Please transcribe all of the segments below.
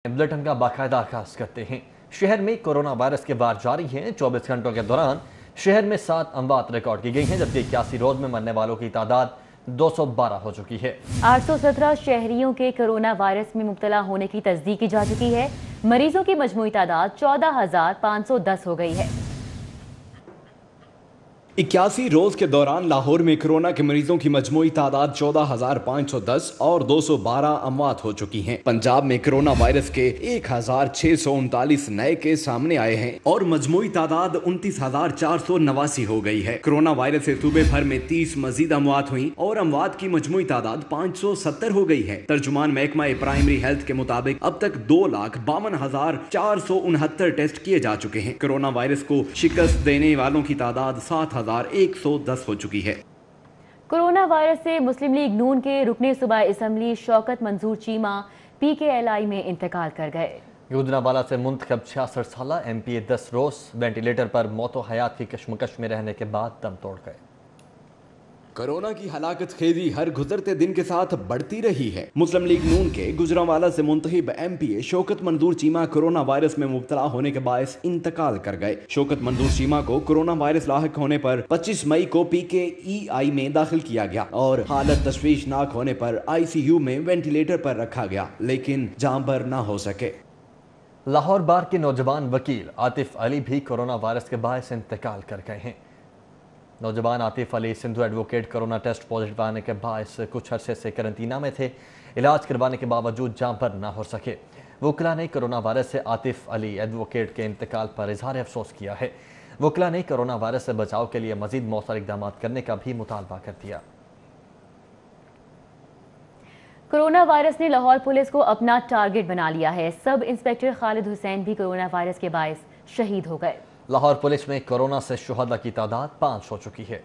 Bulletin का बाकायदा आगाज करते हैं। शहर में कोरोना वायरस के वार जारी हैं। 24 घंटों के दौरान शहर में 7 अमवात रिकॉर्ड की गई हैं, जबकि 81 रोज में मरने वालों की तादाद 212 हो चुकी है। 817 शहरियों के कोरोना वायरस में मुब्तला होने की तस्दीक की जा चुकी है। मरीजों की मजमूई तादाद 14,510 हो गई है। 81 रोज के दौरान लाहौर में कोरोना के मरीजों की मजमूई तादाद 14,510 और 212 अमवात हो चुकी हैं। पंजाब में कोरोना वायरस के 1,639 नए केस सामने आए हैं और मजमूई तादाद 29,489 हो गई है। कोरोना वायरस से सूबे भर में 30 मजीद अमवात हुई और अमवात की मजमूई तादाद 570 हो गई है। तर्जुमान महकमा प्राइमरी हेल्थ के मुताबिक अब तक 2,52,469 टेस्ट किए जा चुके हैं। कोरोना वायरस को शिकस्त देने वालों की तादाद 7,110 हो चुकी है। कोरोना वायरस से मुस्लिम लीग नून के रुकने सूबाई असम्बली शौकत मंजूर चीमा PKLI में इंतकाल कर गए। गुजरांवाला से मुंतखब 66 साल MPA 10 रोज वेंटिलेटर पर मौतो हयात की कश्मकश में रहने के बाद दम तोड़ गए। कोरोना की हलाकत खेजी हर गुजरते दिन के साथ बढ़ती रही है। मुस्लिम लीग नून के गुजरांवाला से मुंतखब MPA शौकत मंजूर चीमा कोरोना वायरस में मुब्तला होने के बायस इंतकाल कर गए। शौकत मंजूर चीमा को कोरोना वायरस लाहक होने पर 25 मई को PKEI में दाखिल किया गया और हालत तशवीशनाक होने पर ICU में वेंटिलेटर पर रखा गया, लेकिन जान भर न हो सके। लाहौर बार के नौजवान वकील आतिफ अली भी कोरोना वायरस के बायस इंतकाल कर गए हैं। नौजवान Atif Ali Sindhu advocate corona test positive आने के बायस कुछ अरसे से करंतना में थे। इलाज करवाने के बावजूद जान पर न हो सके। वकला ने कोरोना वायरस से आतिफ अली एडवोकेट के इंतकाल पर इजहार अफसोस किया है। वकला ने कोरोना वायरस से बचाव के लिए मजीद मौसर इकदाम करने का भी मुतालबा कर दिया। कोरोना वायरस ने लाहौर पुलिस को अपना टारगेट बना लिया है। सब इंस्पेक्टर खालिद हुसैन भी कोरोना वायरस के बायस शहीद हो गए। लाहौर पुलिस में कोरोना से शुहदा की तादाद 5 हो चुकी है।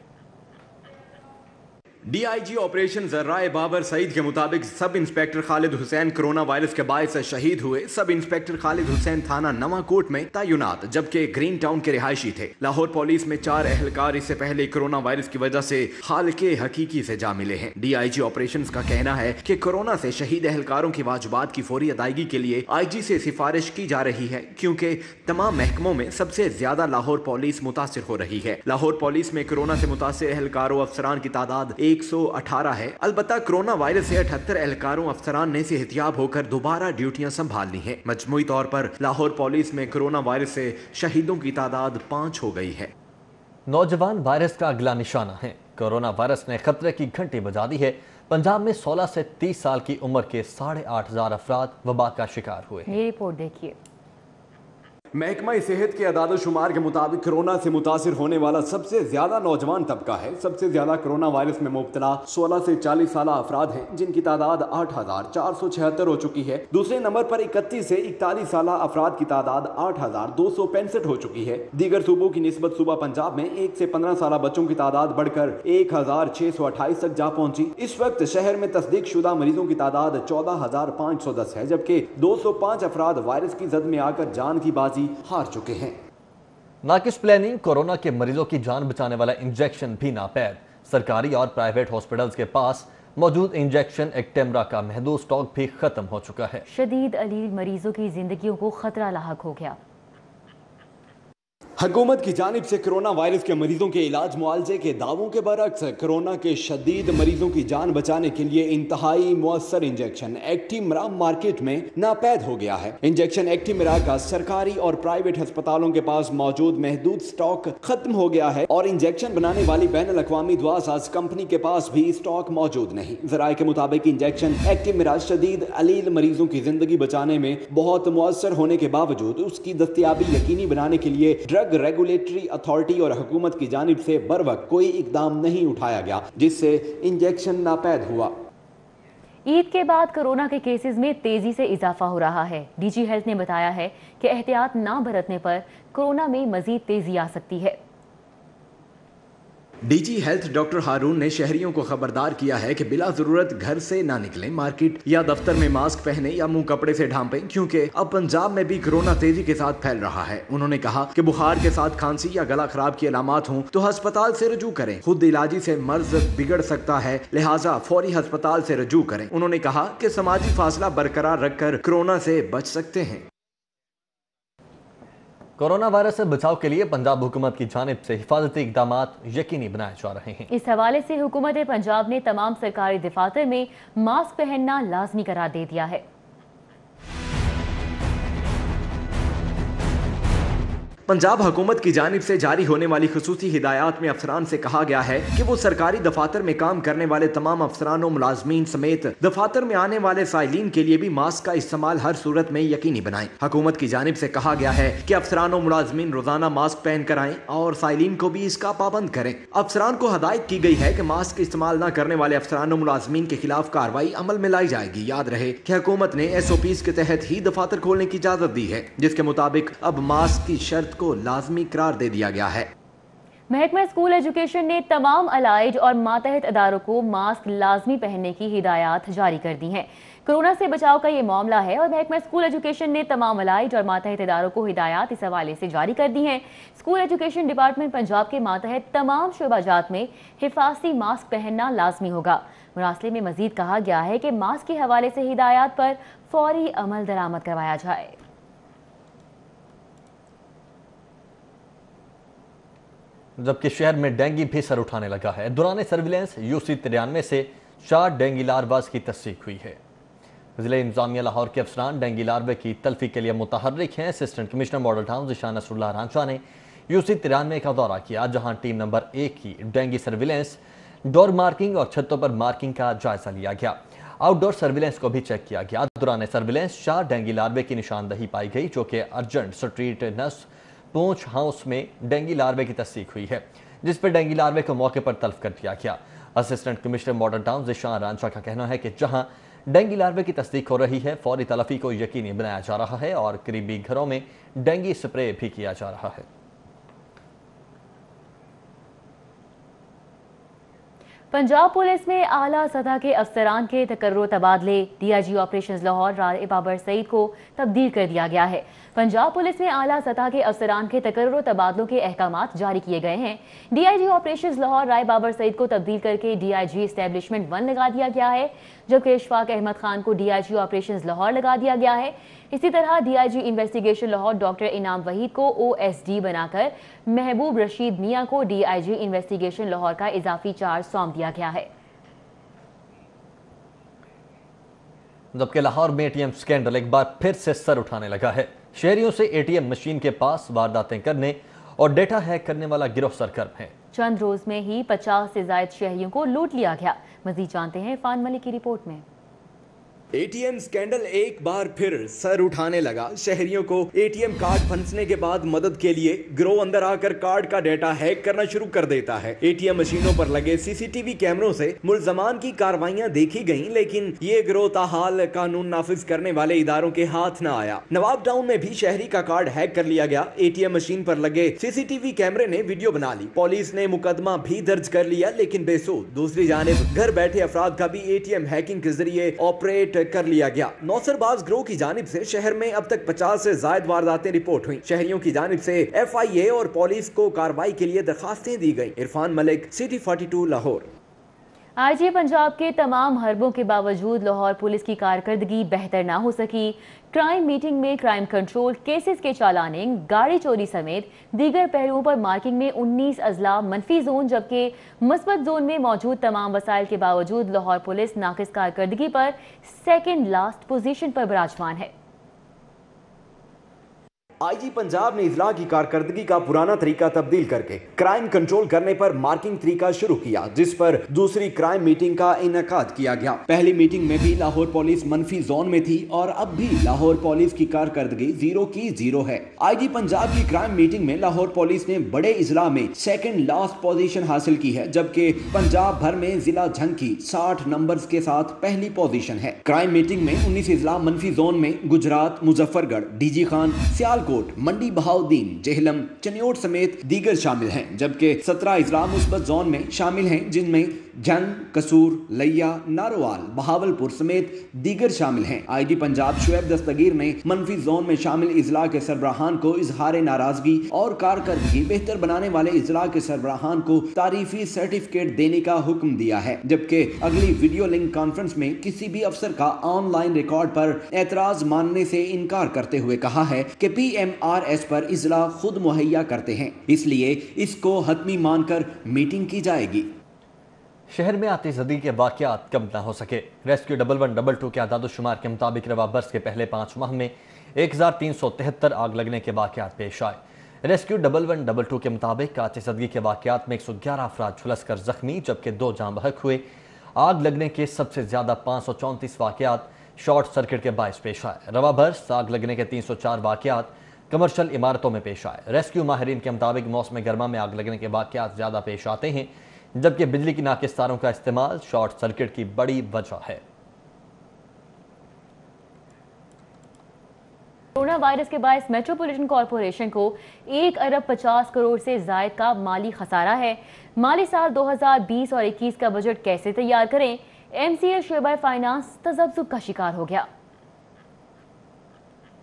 DIG ऑपरेशन जर्राए बाबर सईद के मुताबिक sub inspector Khalid Hussain corona virus के बायस शहीद हुए। सब इंस्पेक्टर खालिद हुसैन थाना नवाकोट में तैनात, जबकि ग्रीन टाउन के रिहायशी थे। लाहौर पुलिस में 4 एहलकार इससे पहले कोरोना वायरस की वजह से हालके हकीकी से जा मिले हैं। DIG ऑपरेशन का कहना है कि कोरोना से शहीद एहलकारों की वाजिबात की फौरी अदायगी के लिए IG से सिफारिश की जा रही है, क्योंकि तमाम महकमों में सबसे ज्यादा लाहौर पुलिस मुतासिर हो रही है। लाहौर पुलिस में कोरोना से मुतासिर एहलकारों अफसरान की तादाद 118 है। अलबत्ता कोरोना वायरस से 78 एहलकारों अफसरान ने सेहतियाब होकर दोबारा ड्यूटियां संभालनी है। मजमूई तौर पर लाहौर पुलिस में कोरोना वायरस से शहीदों की तादाद 5 हो गई है। नौजवान वायरस का अगला निशाना है। कोरोना वायरस ने खतरे की घंटी बजा दी है। पंजाब में 16 से 30 साल की उम्र के 8,500 अफराद वबा का शिकार हुए। ये रिपोर्ट देखिए। महकमा सेहत के अदाद शुमार के मुताबिक कोरोना से मुतासिर होने वाला सबसे ज्यादा नौजवान तबका है। सबसे ज्यादा कोरोना वायरस में मुब्तला 16 से 40 साल अफराद हैं, जिनकी तादाद 8,476 हो चुकी है। दूसरे नंबर पर 31 से 41 साल अफराद की तादाद 8,265 हो चुकी है। दीगर सूबों की निस्बत सूबा पंजाब में 1 से 15 साल बच्चों की तादाद बढ़कर 1,628 तक जा पहुंची। इस वक्त शहर में तस्दीक शुदा मरीजों की तादाद 14,510 है, जबकि 205 अफराद वायरस की जद में आकर जान की बाजी हार चुके हैं। नाकिस प्लानिंग कोरोना के मरीजों की जान बचाने वाला इंजेक्शन भी नापैद। सरकारी और प्राइवेट हॉस्पिटल्स के पास मौजूद इंजेक्शन एक्टेमरा का महदूद स्टॉक भी खत्म हो चुका है। शदीद अलील मरीजों की जिंदगियों को खतरा लाहक हो गया। हुकूमत की जानिब से कोरोना वायरस के मरीजों के इलाज मुआवजे के दावों के बरक्स कोरोना के शदीद मरीजों की जान बचाने के लिए इंतहाई मुअस्सर इंजेक्शन एक्टिमरा मार्केट में नापैद हो गया है। इंजेक्शन एक्टिमरा का सरकारी और प्राइवेट अस्पतालों के पास मौजूद महदूद स्टॉक खत्म हो गया है और इंजेक्शन बनाने वाली बैनुल अक़वामी दुआ साज कंपनी के पास भी स्टॉक मौजूद नहीं। ज़राए के मुताबिक इंजेक्शन एक्टिमरा शदीद अलील मरीजों की जिंदगी बचाने में बहुत मुअस्सर होने के बावजूद उसकी दस्तयाबी यकीनी बनाने के लिए ड्रग रेगुलेटरी अथॉरिटी और हुकूमत की जानिब से बर वक्त कोई इकदाम नहीं उठाया गया, जिससे इंजेक्शन नापैद हुआ। ईद के बाद कोरोना के केसेस में तेजी से इजाफा हो रहा है। DG हेल्थ ने बताया है कि एहतियात ना बरतने पर कोरोना में मजीद तेजी आ सकती है। डीजी हेल्थ डॉक्टर हारून ने शहरियों को खबरदार किया है कि बिला जरूरत घर से ना निकलें, मार्केट या दफ्तर में मास्क पहने या मुंह कपड़े से ढांपें, क्योंकि अब पंजाब में भी कोरोना तेजी के साथ फैल रहा है। उन्होंने कहा कि बुखार के साथ खांसी या गला खराब की अलामत हों तो अस्पताल से रजू करें। खुद इलाजी से मर्ज बिगड़ सकता है, लिहाजा फौरी अस्पताल से रजू करें। उन्होंने कहा कि समाजी फासला बरकरार रखकर कोरोना से बच सकते हैं। कोरोना वायरस से बचाव के लिए पंजाब हुकूमत की जानिब से हिफाजती इक़दामात यकीनी बनाए जा रहे हैं। इस हवाले से हुकूमत पंजाब ने तमाम सरकारी दफातर में मास्क पहनना लाजमी करार दे दिया है। पंजाब हुकूमत की जानिब से जारी होने वाली खुसूसी हिदायत में अफसरान से कहा गया है कि वो सरकारी दफातर में काम करने वाले तमाम अफसरानों, मुलाजमीन समेत दफातर में आने वाले साइलिन के लिए भी मास्क का इस्तेमाल हर सूरत में यकीनी बनाएं। हुकूमत की जानिब से कहा गया है कि अफसरानों, मुलाजमीन रोजाना मास्क पहन कर आएं और साइलिन को भी इसका पाबंद करें। अफसरान को हदायत की गई है कि मास्क इस्तेमाल न करने वाले अफसरानों, मुलाजमीन के खिलाफ कार्रवाई अमल में लाई जाएगी। याद रहे कि हुकूमत ने SOPs के तहत ही दफातर खोलने की इजाजत दी है, जिसके मुताबिक अब मास्क की शर्त को लाजमी करार दे दिया गया है। महकमा स्कूल एजुकेशन ने तमाम अलाइज और मातहत अदारों को मास्क लाजमी पहनने की हिदायत जारी कर दी हैं। कोरोना से बचाव का ये मामला है और महकमा स्कूल एजुकेशन ने तमाम अलाइज और मातहत इदारों को हिदायत इस हवाले से जारी कर दी हैं। स्कूल एजुकेशन डिपार्टमेंट पंजाब के मातहत तमाम शोबाजात में हिफाजती मास्क पहनना लाजमी होगा। मुरासले में मजीद कहा गया है कि मास्क के हवाले से हिदायत पर फौरी अमल दरामद करवाया जाए। जबकि शहर में डेंगू भी सर उठाने लगा है। दौरान सर्विलेंस UC93 से 4 डेंगू लार्वास की तस्दीक हुई है। ज़िला इंतजामिया लाहौर के अफसरान डेंगू लार्वे की तल्फी के लिए मुतहर्रिक हैं। Assistant commissioner model town Zeeshan Nasrullah Ranjha ने UC93 का दौरा किया, जहां टीम नंबर 1 की डेंगू सर्विलेंस, डोर मार्किंग और छतों पर मार्किंग का जायजा लिया गया। आउटडोर सर्विलेंस को भी चेक किया गया। दौरान सर्विलेंस 4 डेंगू लार्वे की निशानदही पाई गई, जो कि अर्जेंट स्ट्रीट नस पूंछ हाउस में डेंगू लार्वे की तस्दीक हुई है, जिस पर डेंगू लार्वे को मौके पर तल्फ कर दिया गया। Assistant commissioner model town Zeeshan Ranjha का कहना है कि जहां डेंगू लार्वे की तस्दीक हो रही है, फौरी तलफी को यकीनी बनाया जा रहा है और करीबी घरों में डेंगू स्प्रे भी किया जा रहा है। पंजाब पुलिस में आला सतह के अफसरान के तकर्रो तबादले, DIG ऑपरेशंस लाहौर राय बाबर सईद को तब्दील कर दिया गया है। पंजाब पुलिस में आला सतह के अफसरान के तकर्रो तबादलों के अहकामात जारी किए गए हैं। DIG ऑपरेशंस लाहौर राय बाबर सईद को तब्दील करके DIG एस्टेब्लिशमेंट 1 लगा दिया गया है, जबकि इशफाक अहमद खान को DIG ऑपरेशंस लाहौर लगा दिया गया है। इसी तरह DIG इन्वेस्टिगेशन लाहौर डॉक्टर इनाम वहीद को OSD बनाकर महबूब रशीद मियां को DIG इन्वेस्टिगेशन लाहौर का इजाफी चार्ज सौंप दिया गया है। जबकि लाहौर में ATM स्कैंडल एक बार फिर से सर उठाने लगा है। शहरियों से ATM मशीन के पास वारदातें करने और डेटा हैक करने वाला गिरोह सरगर्म है। चंद रोज में ही 50 से ज्यादा शहरियों को लूट लिया गया। मजीद जानते हैं इरफान मलिक की रिपोर्ट में। ATM स्कैंडल एक बार फिर सर उठाने लगा। शहरियों को ATM कार्ड फंसने के बाद मदद के लिए गिरोह अंदर आकर कार्ड का डेटा हैक करना शुरू कर देता है। ATM मशीनों पर लगे CCTV कैमरों से मुलजमान की कार्रवाइयां देखी गईं, लेकिन ये गिरोह ताहाल कानून नाफिज करने वाले इदारों के हाथ न आया। नवाब टाउन में भी शहरी का कार्ड हैक कर लिया गया। ATM मशीन पर लगे CCTV कैमरे ने वीडियो बना ली। पुलिस ने मुकदमा भी दर्ज कर लिया, लेकिन बेसूद। दूसरी जानिब घर बैठे अफराद का भी ATM हैकिंग के जरिए ऑपरेट कर लिया गया। नौसरबाज गिरोह की जानिब से शहर में अब तक 50 से ज्यादा वारदातें रिपोर्ट हुई। शहरियों की जानिब से FIA और पुलिस को कार्रवाई के लिए दरखास्तें दी गई। इरफान मलिक, सिटी 42 लाहौर। IG पंजाब के तमाम हरबों के बावजूद लाहौर पुलिस की कारकर्दगी बेहतर ना हो सकी। क्राइम मीटिंग में क्राइम कंट्रोल, केसेस के चालानिंग, गाड़ी चोरी समेत दीगर पहलुओं पर मार्किंग में 19 अजला मनफी जोन, जबकि मुस्बत जोन में मौजूद तमाम वसाइल के बावजूद लाहौर पुलिस नाकिस कारकर्दगी पर सेकेंड लास्ट पोजीशन पर विराजमान है। IG पंजाब ने इजला की कारकर्दगी का पुराना तरीका तब्दील करके क्राइम कंट्रोल करने पर मार्किंग तरीका शुरू किया, जिस पर दूसरी क्राइम मीटिंग का इनेकाद किया गया। पहली मीटिंग में भी लाहौर पुलिस मनफी जोन में थी और अब भी लाहौर पुलिस की कारकर्दगी 0 की 0 है। IG पंजाब की क्राइम मीटिंग में लाहौर पुलिस ने बड़े इजला में सेकेंड लास्ट पोजीशन हासिल की है, जबकि पंजाब भर में जिला झंग की 60 नंबर्स के साथ पहली पोजीशन है। क्राइम मीटिंग में 19 इजला मनफी जोन में गुजरात, मुजफ्फरगढ़, DG खान, सियालकोट, सियालकोट, मंडी बहाउद्दीन, जेहलम, चनियोट समेत दीगर शामिल हैं, जबकि 17 अजला मुस्बत जोन में शामिल हैं, जिनमें जंग, कसूर, लैया, नारोवाल, बहावलपुर समेत दीगर शामिल हैं। आईजी पंजाब शुएब दस्तगीर ने मनफी जोन में शामिल इजला के सरबराहान को इजहार नाराजगी और कारकर्दगी बेहतर बनाने वाले इजला के सरबराहान को तारीफी सर्टिफिकेट देने का हुक्म दिया है, जबकि अगली वीडियो लिंक कॉन्फ्रेंस में किसी भी अफसर का ऑनलाइन रिकॉर्ड पर एतराज मानने से इनकार करते हुए कहा है कि PMRS पर इजला खुद मुहैया करते हैं, इसलिए इसको हतमी मानकर मीटिंग की जाएगी। शहर में आतिशबाजी के वाक़यात कम न हो सके। रेस्क्यू 1122 के आदादुशुमार के मुताबिक रवा बरस के पहले 5 माह में 1373 आग लगने के वाक़यात पेश आए। रेस्क्यू 1122 के मुताबिक आतिशबाजी के वाक़यात में 111 अफराद झुलसकर जख्मी, जबकि 2 जाँ बहक हुए। आग लगने के सबसे ज़्यादा 534 वाक़यात शॉर्ट सर्किट के बायस पेश आए। रवा बरस आग लगने के 304 वाक़यात कमर्शल इमारतों में पेश आए। रेस्क्यू माहिरीन के मुताबिक मौसम गर्मा में आग लगने के वाक़यात ज़्यादा पेश आते हैं, जबकि बिजली की नाकिस तारों का इस्तेमाल शॉर्ट सर्किट की बड़ी वजह है। कोरोना वायरस के बायस मेट्रोपॉलिटन कॉरपोरेशन को 1 अरब 50 करोड़ से ज़ायद का माली खसारा है। माली साल 2020 और 21 का बजट कैसे तैयार करें, MCA शोबा फाइनेंस तजब्जुब का शिकार हो गया।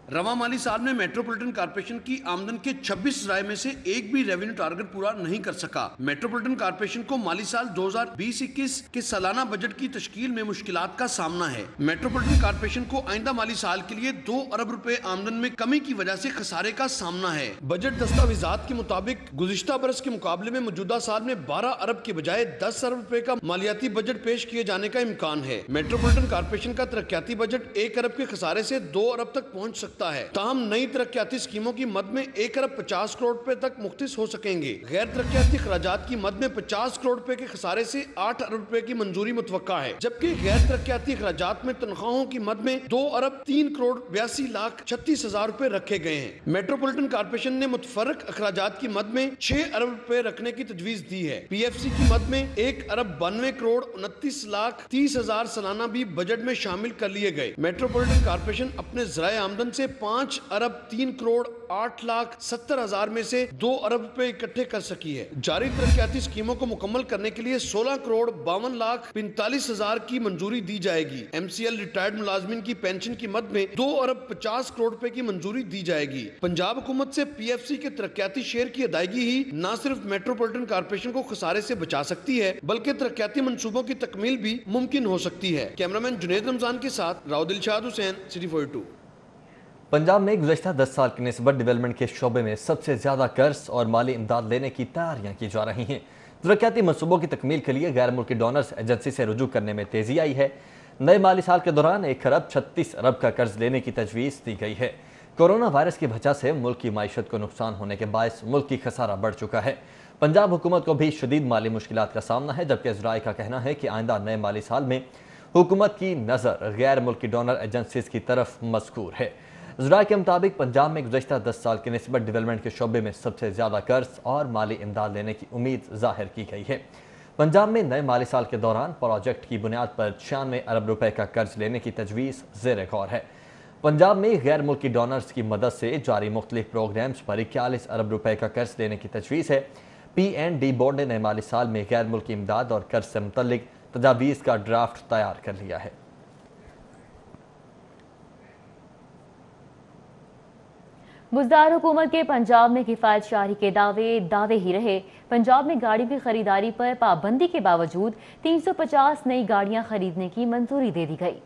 रवा माली साल में मेट्रोपॉलिटन कॉर्पोरेशन की आमदन के 26 ज़राए में से एक भी रेवेन्यू टारगेट पूरा नहीं कर सका। मेट्रोपॉलिटन कॉर्पोरेशन को माली साल 2020-21 के सालाना बजट की तश्कील में मुश्किलात का सामना है। मेट्रोपॉलिटन कॉर्पोरेशन को आइंदा माली साल के लिए 2 अरब रुपए आमदन में कमी की वजह से खसारे का सामना है। बजट दस्तावेजात के मुताबिक गुज़िश्ता बरस के मुकाबले में मौजूदा साल में 12 अरब के बजाय 10 अरब रुपए का मालियाती बजट पेश किए जाने का इम्कान है। मेट्रोपॉलिटन कॉर्पोरेशन का तरक्याती बजट 1 अरब के खसारे से 2 अरब तक पहुँच सकता है। ताहम नई तरक्याती स्कीमों की मद में 1 अरब 50 करोड़ रुपए तक मुख्तिस हो सकेंगे। गैर तरक्याती खराजात की मद में 50 करोड़ रुपए के खसारे से 8 अरब रुपए की मंजूरी मुतवक्का है, जबकि गैर तरक्याती खराजात में तनख्वाहों की मद में 2 अरब 3 करोड़ 82 लाख 36 हजार रुपए रखे गए हैं। मेट्रोपॉलिटन कॉर्पोरेशन ने मुतफर्रक अखराजात की मद में 6 अरब रुपए रखने की तजवीज दी है। PFC की मद में 1 अरब 92 करोड़ 29 लाख 30 हजार सालाना भी बजट में शामिल कर लिए गए। मेट्रोपॉलिटन कॉर्पोरेशन अपने ज़राए आमदन से 5 अरब 3 करोड़ 8 लाख 70 हजार में से 2 अरब रुपए इकट्ठे कर सकी है। जारी तरक्याती स्कीमों को मुकम्मल करने के लिए 16 करोड़ 52 लाख 45 हजार की मंजूरी दी जाएगी। MCL रिटायर्ड मुलाजमिन की पेंशन की मद में 2 अरब 50 करोड़ रुपए की मंजूरी दी जाएगी। पंजाब हुकूमत से PFC के तरक्याती शेयर की अदायगी ही न सिर्फ मेट्रोपॉलिटन कॉर्पोरेशन को खसारे से बचा सकती है, बल्कि तरक्याती मंसूबों की तकमील भी मुमकिन हो सकती है। कैमरामैन जुनेद रमजान के साथ राव दिलशाद हुसैन, सिटी 42। पंजाब में गुज़श्ता 10 साल की निस्बत डेवलपमेंट के शोबे में सबसे ज़्यादा कर्ज और माली इमदाद लेने की तैयारियाँ की जा रही हैं। तरक्याती मनसूबों की तकमील के लिए गैर मुल्की डोनर्स एजेंसी से रुजू करने में तेज़ी आई है। नए माली साल के दौरान 1 अरब 36 अरब का कर्ज लेने की तजवीज़ दी गई है। कोरोना वायरस की वजह से मुल्क की माईशत को नुकसान होने के बायस मुल्क की खसारा बढ़ चुका है। पंजाब हुकूमत को भी शदीद माली मुश्किलात का सामना है, जबकि ज़राए का कहना है कि आइंदा नए माली साल में हुकूमत की नज़र गैर मुल्की डोनर एजेंसीज की तरफ मज़कूर है। ज़राए के मुताबिक पंजाब में गुज़श्ता 10 साल की निस्बत डेवलपमेंट के शोबे में सबसे ज़्यादा कर्ज और माली इमदाद लेने की उम्मीद ज़ाहिर की गई है। पंजाब में नए माली साल के दौरान प्रोजेक्ट की बुनियाद पर 96 अरब रुपए का कर्ज लेने की तजवीज़ ज़ेर गौर है। पंजाब में गैर मुल्की डोनर्स की मदद से जारी मुख्तलिफ प्रोग्राम्स पर 41 अरब रुपए का कर्ज लेने की तजवीज़ है। PND बोर्ड ने नए माली साल में गैर मुल्की इमदाद और कर्ज से मुतल्लिक तजावीज़ का ड्राफ्ट तैयार कर लिया है। बुज़दार हुकूमत के पंजाब में किफ़ायत शाही के दावे ही रहे। पंजाब में गाड़ी की खरीदारी पर पाबंदी के बावजूद 350 नई गाड़ियां खरीदने की मंजूरी दे दी गई।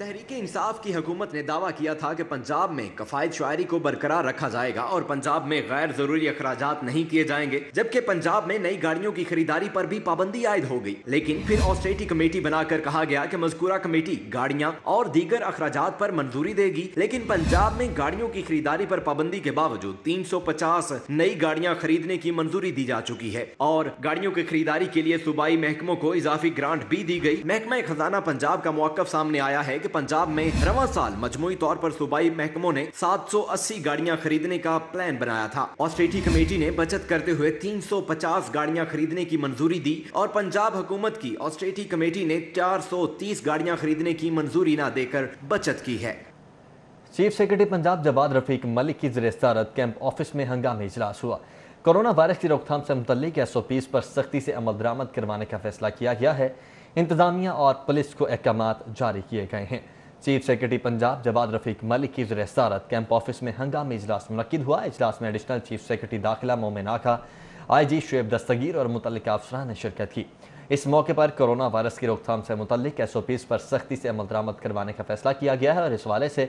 तहरीक इंसाफ की हुकूमत ने दावा किया था कि पंजाब में कफायत शायरी को बरकरार रखा जाएगा और पंजाब में गैर जरूरी अखराजात नहीं किए जाएंगे, जबकि पंजाब में नई गाड़ियों की खरीदारी पर भी पाबंदी आयद हो गई। लेकिन फिर ऑस्टेटी कमेटी बनाकर कहा गया कि मज़कूरा कमेटी गाड़ियां और दीगर अखराजात पर मंजूरी देगी, लेकिन पंजाब में गाड़ियों की खरीदारी पर पाबंदी के बावजूद 350 नई गाड़ियां खरीदने की मंजूरी दी जा चुकी है और गाड़ियों की खरीदारी के लिए सूबाई महकमों को इजाफी ग्रांट भी दी गई। महकमा खजाना पंजाब का मौक़िफ़ सामने आया है कि पंजाब में रवां साल मजमूई तौर पर सूबाई महकमों ने 780 गाड़ियां खरीदने का प्लान बनाया था। ऑस्टेटी कमेटी ने बचत करते हुए 350 गाड़ियां खरीदने की मंजूरी दी और पंजाब हुकूमत की ऑस्टेटी कमेटी ने 430 गाड़ियां खरीदने की मंजूरी न देकर बचत की है। چیف سیکرٹری پنجاب جواد رفیق ملک کی زیر صدارت کیمپ آفس میں ہنگامی اجلاس ہوا۔ کورونا وائرس کی روک تھام سے متعلق SOPs پر سختی سے عمل درآمد کروانے کا فیصلہ کیا گیا ہے۔ انتظامیہ اور پولیس کو احکامات جاری کیے گئے ہیں۔ چیف سیکرٹری پنجاب جواد رفیق ملک کی زیر صدارت کیمپ آفس میں ہنگامی اجلاس منعقد ہوا۔ اجلاس میں ایڈیشنل چیف سیکرٹری داخلہ مومن آقا، IG شعیب دستگیر اور متعلقہ افسران نے شرکت کی۔ اس موقع پر کورونا وائرس کی روک تھام سے متعلق SOPs پر سختی سے عمل درآمد کروانے کا فیصلہ کیا گیا ہے اور اس حوالے سے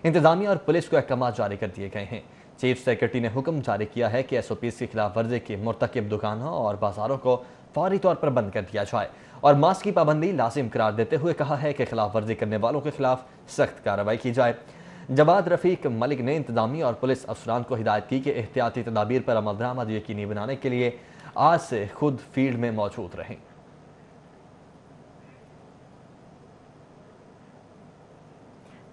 انتظامیہ اور پولیس کو احکامات جاری کر دیے گئے ہیں۔ چیف سیکرٹری نے حکم جاری کیا ہے کہ SOPs کی خلاف ورزی کی مرتکب دکانوں اور بازاروں کو فوری طور پر بند کر دیا جائے اور ماسک کی پابندی لازم قرار دیتے ہوئے کہا ہے کہ خلاف ورزی کرنے والوں کے خلاف سخت کارروائی کی جائے۔ جواد رفیق ملک نے انتظامیہ اور پولیس افسران کو ہدایت کی کہ احتیاطی تدابیر پر عمل درآمد یقینی بنانے کے لیے آج سے خود فیلڈ میں موجود رہیں۔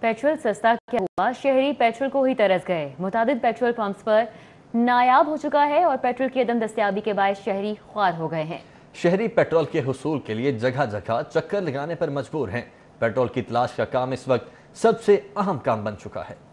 پیٹرول سستا کیا ہوا، شہری پیٹرول کو ہی ترس گئے۔ متعدد پیٹرول پمپس پر نایاب ہو چکا ہے اور پیٹرول کی عدم دستیابی کے باعث شہری خوار ہو گئے ہیں۔ شہری پیٹرول کے حصول کے لیے جگہ جگہ چکر لگانے پر مجبور ہیں۔ پیٹرول کی تلاش کا کام اس وقت سب سے اہم کام بن چکا ہے۔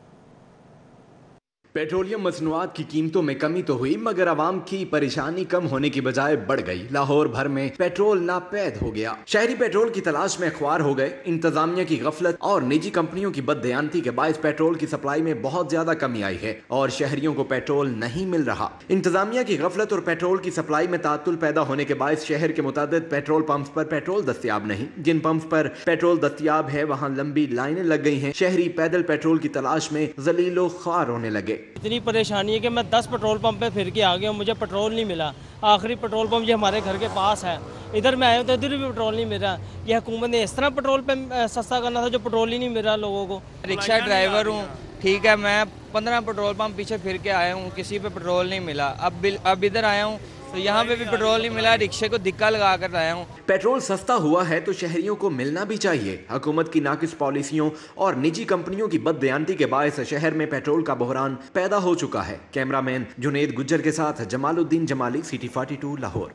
پیٹرولیم مصنوعات کی قیمتوں میں کمی تو ہوئی مگر عوام کی پریشانی کم ہونے کی بجائے بڑھ گئی۔ لاہور بھر میں پیٹرول ناپید ہو گیا۔ شہری پیٹرول کی تلاش میں خوار ہو گئے۔ انتظامیہ کی غفلت اور نجی کمپنیوں کی بددیانتی کے باعث پیٹرول کی سپلائی میں بہت زیادہ کمی آئی ہے اور شہریوں کو پیٹرول نہیں مل رہا۔ انتظامیہ کی غفلت اور پیٹرول کی سپلائی میں تعطل پیدا ہونے کے باعث شہر کے متعدد پیٹرول پمپس پر پیٹرول دستیاب نہیں۔ جن پمپس پر پیٹرول دستیاب ہے وہاں لمبی لائنیں لگ گئی ہیں۔ شہری پیدل پیٹرول کی تلاش میں ذلیل و خوار ہونے لگے۔ اتنی پریشانی ہے کہ میں 10 پیٹرول پمپ پہ پھر کے آ گیا ہوں، مجھے پیٹرول نہیں ملا۔ آخری پیٹرول پمپ یہ ہمارے گھر کے پاس ہے، ادھر میں آیا ہوں تو ادھر بھی پیٹرول نہیں مل رہا۔ یہ حکومت نے اس طرح پیٹرول پہ سستا کرنا تھا جو پیٹرول ہی نہیں مل رہا لوگوں کو۔ رکشہ ڈرائیور ہوں، ٹھیک ہے، میں 15 پیٹرول پمپ پیچھے پھر کے آیا ہوں، کسی پہ پیٹرول نہیں ملا۔ اب ادھر آیا ہوں تو یہاں پہ بھی پیٹرول نہیں ملا، رکشے کو دھکا لگا کر آیا ہوں۔ پیٹرول سستا ہوا ہے تو شہریوں کو ملنا بھی چاہیے۔ حکومت کی ناقص پالیسیوں اور نجی کمپنیوں کی بددیانتی کے باعث شہر میں پیٹرول کا بحران پیدا ہو چکا ہے۔ کیمرہ مین جنید گجر کے ساتھ جمال الدین جمالی، CT 42 لاہور۔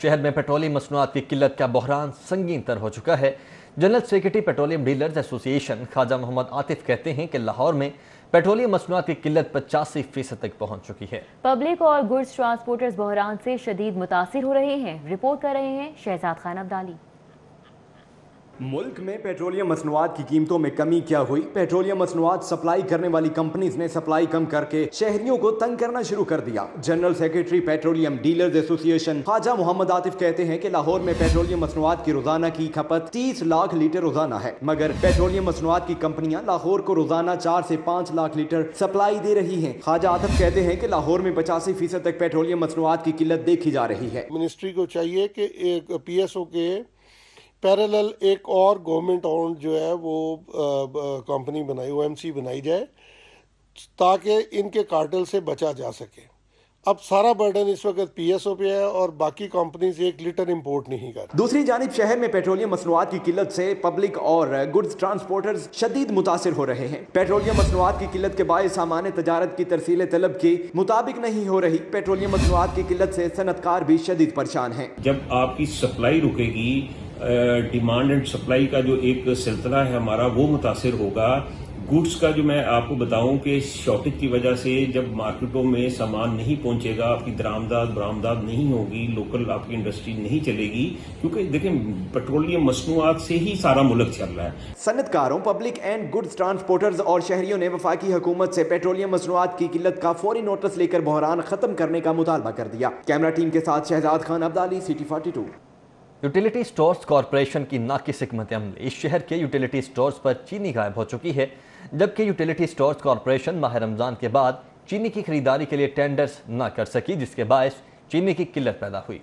شہر میں پیٹرولیم مصنوعات کی قلت کا بحران سنگین تر ہو چکا ہے۔ جنرل سیکرٹری پیٹرولیم ڈیلرز ایسوسی ایشن خواجہ محمد عاطف کہتے ہیں کہ لاہور میں پیٹرولیم مصنوعات کی قلت 85% تک پہنچ چکی ہے۔ پبلک اور گڈز ٹرانسپورٹرز بحران سے شدید متاثر ہو رہے ہیں۔ رپورٹ کر رہے ہیں شہزاد خان عبدالی۔ ملک میں پیٹرولیم مصنوعات کی قیمتوں میں کمی کیا ہوئی؟ پیٹرولیم مصنوعات سپلائی کرنے والی کمپنیز نے سپلائی کم کر کے شہریوں کو تنگ کرنا شروع کر دیا۔ جنرل سیکرٹری پیٹرولیم ڈیلرز ایسوسی ایشن خواجہ محمد عاطف کہتے ہیں کہ لاہور میں پیٹرولیم مصنوعات کی روزانہ کی کھپت 30 لاکھ لیٹر روزانہ ہے، مگر پیٹرولیم مصنوعات کی کمپنیاں لاہور کو روزانہ 4 سے 5 لاکھ لیٹر سپلائی دے رہی ہیں۔ خواجہ عاطف کہتے ہیں کہ لاہور میں 85% تک پیٹرولیم مصنوعات کی قلت دیکھی جا رہی ہے۔ منسٹری کو چاہیے کہ ایک PSO کے پیرالل ایک اور گورنمنٹ اونڈ جو ہے وہ کمپنی بنائی، OMC بنائی جائے تاکہ ان کے کارٹل سے بچا جا سکے۔ اب سارا برڈن اس وقت PSO پہ ہے اور باقی کمپنیز 1 لیٹر امپورٹ نہیں کرتی۔ دوسری جانب شہر میں پیٹرولیم مصنوعات کی قلت سے پبلک اور گڈز ٹرانسپورٹرز شدید متاثر ہو رہے ہیں۔ پیٹرولیم مصنوعات کی قلت کے باعث سامان تجارت کی ترسیل طلب کے مطابق نہیں ہو رہی۔ پیٹرولیم مصنوعات کی قلت سے صنعت کار بھی شدید پریشان ہیں۔ جب آپ کی سپلائی رکے گی، ڈیمانڈ اینڈ سپلائی کا جو ایک سلسلہ ہے ہمارا وہ متاثر ہوگا۔ گوڈز کا جو میں آپ کو بتاؤں کہ شارٹیج کی وجہ سے جب مارکیٹوں میں سامان نہیں پہنچے گا، آپ کی برآمدات نہیں ہوگی، لوکل آپ کی انڈسٹری نہیں چلے گی، کیونکہ دیکھیں پیٹرولیم مصنوعات سے ہی سارا ملک چل رہا ہے۔ صنعت کاروں، پبلک اینڈ گڈز ٹرانسپورٹرز اور شہریوں نے وفاقی حکومت سے پیٹرولیم مصنوعات کی قلت کا فوری نوٹس لے کر بحران ختم کرنے کا مطالبہ کر دیا۔ کیمرہ ٹیم کے ساتھ Shahzad Khan Abdali, CT 42۔ Utility stores corporation کی ناقص حکمت عملی، اس شہر کے یوٹیلیٹی سٹورز پر چینی غائب ہو چکی ہے، جبکہ یوٹیلیٹی سٹورز کارپوریشن ماہ رمضان کے بعد چینی کی خریداری کے لیے ٹینڈرز نہ کر سکی، جس کے باعث چینی کی قلت پیدا ہوئی۔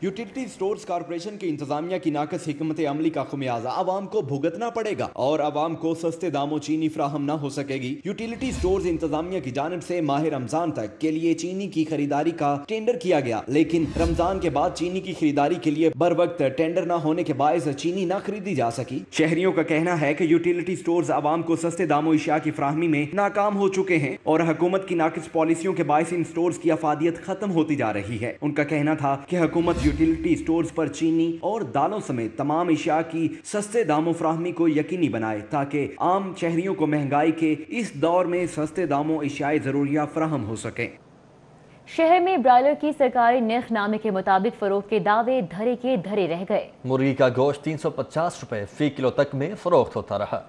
یوٹیلیٹی سٹورز کارپوریشن کی انتظامیہ کی ناقص حکمت عملی کا خمیازہ عوام کو بھگتنا پڑے گا اور عوام کو سستے داموں چینی فراہم نہ ہو سکے گی۔ یوٹیلیٹی سٹورز انتظامیہ کی جانب سے ماہ رمضان تک کے لیے چینی کی خریداری کا ٹینڈر کیا گیا، لیکن رمضان کے بعد چینی کی خریداری کے لیے بر وقت ٹینڈر نہ ہونے کے باعث چینی نہ خریدی جا سکی۔ شہریوں کا کہنا ہے کہ یوٹیلیٹی سٹورز عوام کو سستے داموں اشیاء کی فراہمی میں ناکام ہو چکے ہیں اور حکومت کی ناقص پالیسیوں کے باعث ان سٹورز کی افادیت ختم ہوتی جا رہی ہے۔ ان کا کہنا تھا کہ حکومت यूटिलिटी स्टोर्स पर चीनी और दालों समेत तमाम अशिया की सस्ते दामों फराहमी को यकीनी बनाए ताकि आम शहरियों को महंगाई के इस दौर में सस्ते दामों अशियाए जरूरिया फराहम हो सकें। शहर में ब्रायलर की सरकारी निर्खनामे के मुताबिक फरोख्त के दावे धरे के धरे रह गए। मुर्गी का गोश्त 350 रुपए फी किलो तक में फरोख्त होता रहा।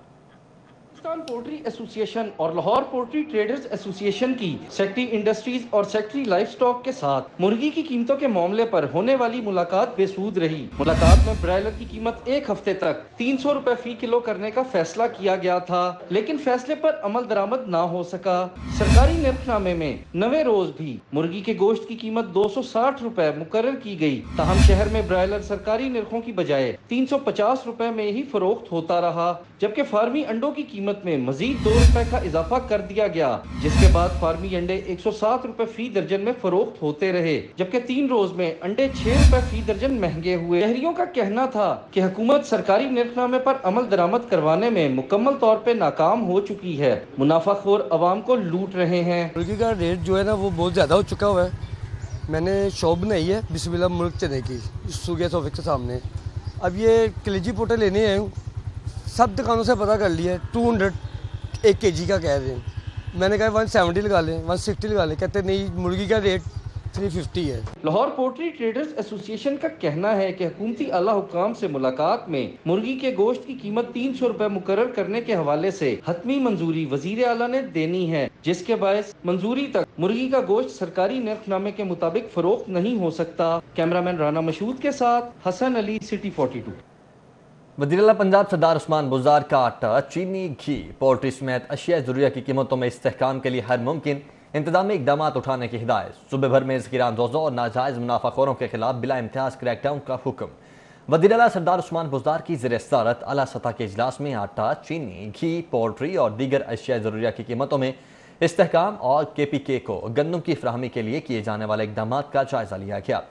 पाकिस्तान पोल्ट्री एसोसिएशन और लाहौर पोल्ट्री ट्रेडर्स एसोसिएशन की सेक्रेटरी इंडस्ट्रीज और सेक्रेटरी लाइफ स्टॉक के साथ मुर्गी की कीमतों के मामले पर होने वाली मुलाकात बेसूद रही। मुलाकात में ब्रायलर की कीमत एक हफ्ते तक 300 रुपए फी किलो करने का फैसला किया गया था, लेकिन फैसले पर अमल दरामद ना हो सका। सरकारी निर्खनामे में नवे रोज भी मुर्गी के गोश्त की कीमत 260 रुपए मुकर्रर की गई। ताहम शहर में ब्रायलर सरकारी निर्खों की बजाय 350 रुपए में ही फरोख्त होता रहा, जबकि फार्मी अंडों की कीमत में मजीद 2 रुपए का इजाफा कर दिया गया, जिसके बाद फार्मी अंडे 107 रुपए फी दर्जन में फरोख्त होते रहे, जबकि 3 रोज में अंडे 6 रुपए फी दर्जन महंगे हुए। शहरियों का कहना था कि हुकूमत सरकारी निर्खनामे पर अमल दरामद करवाने में मुकम्मल तौर पे नाकाम हो चुकी है। मुनाफाखोर अवाम को लूट रहे हैं। मुर्गी का रेट जो है ना वो बहुत ज़्यादा हो चुका हुआ है। मैंने शॉप बनाई है बिस्मिल्लाह मुल्क चने की, सुगिया सोफिक के सामने। अब ये कलेजी पोटे लेने आए हूँ, सब दुकानों से पता कर लिया है 200 1 kg का कह रहे हैं। मैंने कहा 170 लगा लें, 160 लगा लें, कहते नहीं मुर्गी का रेट 350 है। लाहौर पोल्ट्री ट्रेडर्स एसोसिएशन का कहना है कि हुकूमती आला हुकाम से मुलाकात में मुर्गी के गोश्त की कीमत 300 रुपए मुकर्रर करने के हवाले से हतमी मंजूरी वजीर आला ने देनी है, जिसके बायस मंजूरी तक मुर्गी का गोश्त सरकारी निर्खनामे के मुताबिक फरोख्त नहीं हो सकता। कैमरामैन राना मशहूद के साथ हसन अली, सिटी 42। वज़ीर-ए-आला पंजाब सरदार उस्मान बुज़दार का आटा, चीनी, घी, पोल्ट्री समेत अशिया ज़रूरिया की कीमतों में इस्तेहकाम के लिए हर मुमकिन इंतजामी इकदाम उठाने की हिदायत। सूबे भर में ज़ख़ीरान दोज़ों और नाजायज़ मुनाफाखोरों के खिलाफ बिला इम्तियाज़ क्रैकडाउन का हुक्म। वज़ीर-ए-आला सरदार उस्मान बुज़दार की ज़ेर सदारत आला सतह के इजलास में आटा, चीनी, घी, पोल्ट्री और दीगर अशिया ज़रूरिया की कीमतों में इस्तेहकाम और KPK को गंदम की फराहमी के लिए किए जाने वाले इकदाम का जायज़ा लिया गया।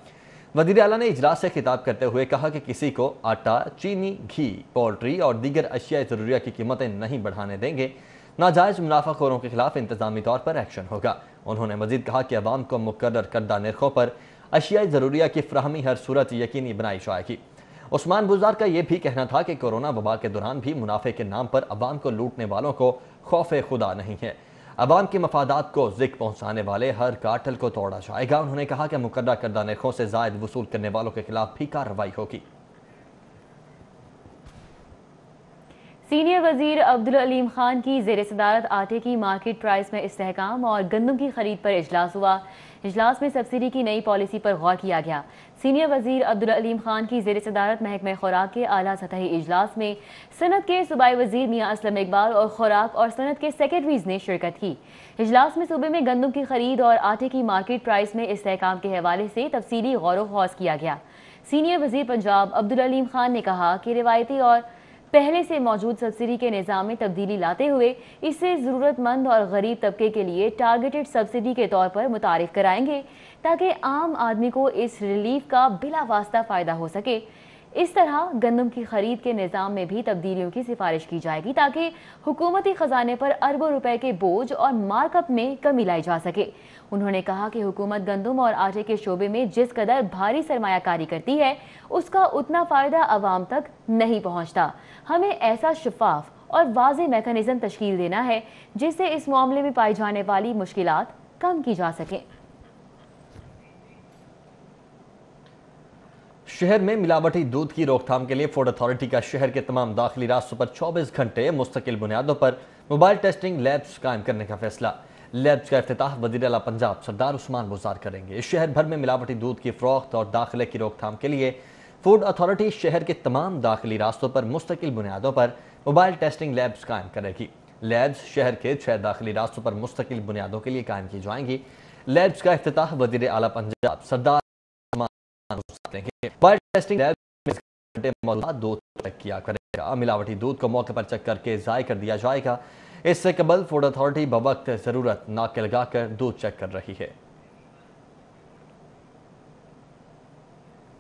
वज़ीर आला ने इजलास से खिताब करते हुए कहा कि किसी को आटा, चीनी, घी, पोल्ट्री और दीगर अशिया ज़रूरिया की कीमतें नहीं बढ़ाने देंगे। नाजायज़ मुनाफाखोरों के खिलाफ इंतजामी तौर पर एक्शन होगा। उन्होंने मज़ीद कहा कि अवाम को मुकर्रर करदा नरखों पर अशिया ज़रूरिया की फराहमी हर सूरत यकीनी बनाई जाएगी। उस्मान बुज़दार का यह भी कहना था कि कोरोना वबा के दौरान भी मुनाफे के नाम पर अवाम को लूटने वालों को खौफ खुदा नहीं है। अवाम के मफादात को ज़िक पहुँचाने वाले हर कार्टल को तोड़ा जाएगा। उन्होंने कहा कि मुकर्रर करदा नरखों से ज़ायद वसूल करने वालों के खिलाफ भी कार्रवाई होगी। सीनियर वजीर अब्दुल अलीम खान की ज़ेर सदारत आटे की मार्केट प्राइस में इस्तेहकाम और गंदम की खरीद पर इजलास हुआ। इजलास में सब्सिडी की नई पॉलिसी पर गौर किया गया। सीनियर वजीर अब्दुल अलीम खान की ज़ेर सदारत महकमा खुराक के आला सतही इजलास में सनत के सूबाई वजीर मियाँ असलम इकबाल और खुराक और सनत के सेक्रेटरीज ने शिरकत की। इजलास में सूबे में गंदम की खरीद और आटे की मार्केट प्राइस में इस्तेहकाम के हवाले से तफसीली गौर ख़ौज़ किया गया। सीनियर वजीर पंजाब अब्दुल अलीम खान ने कहा कि रिवायती और पहले से मौजूद सब्सिडी के निज़ाम में तब्दीली लाते हुए इसे ज़रूरतमंद और गरीब तबके के लिए टारगेटेड सब्सिडी के तौर पर मुतारिफ कराएंगे ताकि आम आदमी को इस रिलीफ का बिला वास्ता फ़ायदा हो सके। इस तरह गंदम की खरीद के निज़ाम में भी तब्दीलियों की सिफारिश की जाएगी ताकि हुकूमती ख़जाने पर अरबों रुपए के बोझ और मार्कअप में कमी लाई जा सके। उन्होंने कहा कि हुकूमत गंदम और आटे के शोबे में जिस कदर भारी सरमायाकारी करती है उसका उतना फ़ायदा आवाम तक नहीं पहुँचता। हमें ऐसा शफाफ और वाज़ेह मैकेनिज़्म तश्कील देना है जिससे इस मामले में पाई जाने वाली मुश्किलात कम की जा सकें। शहर में मिलावटी दूध की रोकथाम के लिए फूड अथॉरिटी का शहर के तमाम दाखिली रास्तों पर 24 घंटे मुस्तकिल बुनियादों पर मोबाइल टेस्टिंग लैब्स कायम करने का फैसला। लैब्स का इफ्तिताह वज़ीर-ए-आला पंजाब सरदार उस्मान बुज़दार करेंगे। शहर भर में मिलावटी दूध की फ़रोख्त और दाखिले की रोकथाम के लिए फूड अथॉरिटी शहर के तमाम दाखिली रास्तों पर मुस्तकिल बुनियादों पर मोबाइल टेस्टिंग लैब्स कायम करेगी। लैब्स शहर के 6 दाखिली रास्तों पर मुस्तकिल बुनियादों के लिए कायम की जाएंगी। लैब्स का इफ्तिताह वज़ीर-ए-आला पंजाब सरदार मोबाइल टेस्टिंग लैब में दूध चेक किया करेगा। मिलावटी दूध को मौके पर चेक करके ज़ाय कर दिया जाएगा। इससे कबल फूड अथॉरिटी बवक्त ज़रूरत नाके लगाकर दूध चेक कर रही है।